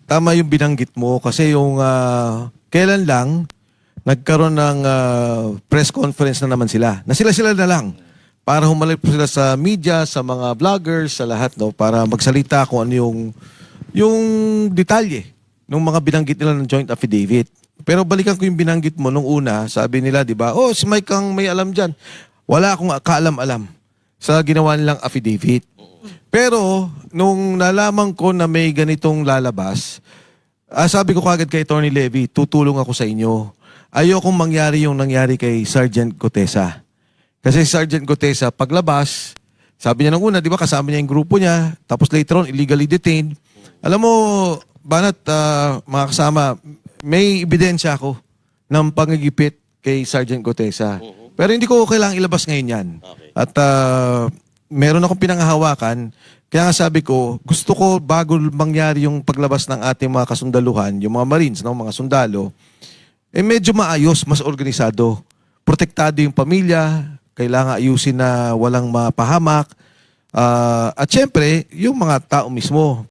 tama yung binanggit mo kasi yung kailan lang nagkaroon ng press conference na naman sila. Na sila-sila na lang para humalik po sila sa media, sa mga vloggers, sa lahat, no, para magsalita kung ano yung detalye ng mga binanggit nila ng joint affidavit. Pero balikan ko yung binanggit mo nung una, sabi nila, di ba, oh, si Mike ang may alam dyan. Wala akong kaalam-alam sa ginawa nilang affidavit. Pero, nung nalaman ko na may ganitong lalabas, sabi ko kagad kay Attorney Levy, tutulong ako sa inyo. Ayokong mangyari yung nangyari kay Sergeant Gotesa. Kasi si Sergeant Gotesa, paglabas, sabi niya nung una, di ba, kasama niya yung grupo niya, tapos later on, illegally detained. Alam mo, Banat, mga kasama, may ebidensya ako ng pangigipit kay Sergeant Gotesa. Pero hindi ko kailangang ilabas ngayon yan. Okay. At meron akong pinanghahawakan. Kaya nga sabi ko, gusto ko bago mangyari yung paglabas ng ating mga kasundaluhan, yung mga Marines, no, mga sundalo, medyo maayos, mas organisado. Protektado yung pamilya, kailangan ayusin na walang mapahamak. At syempre, yung mga tao mismo.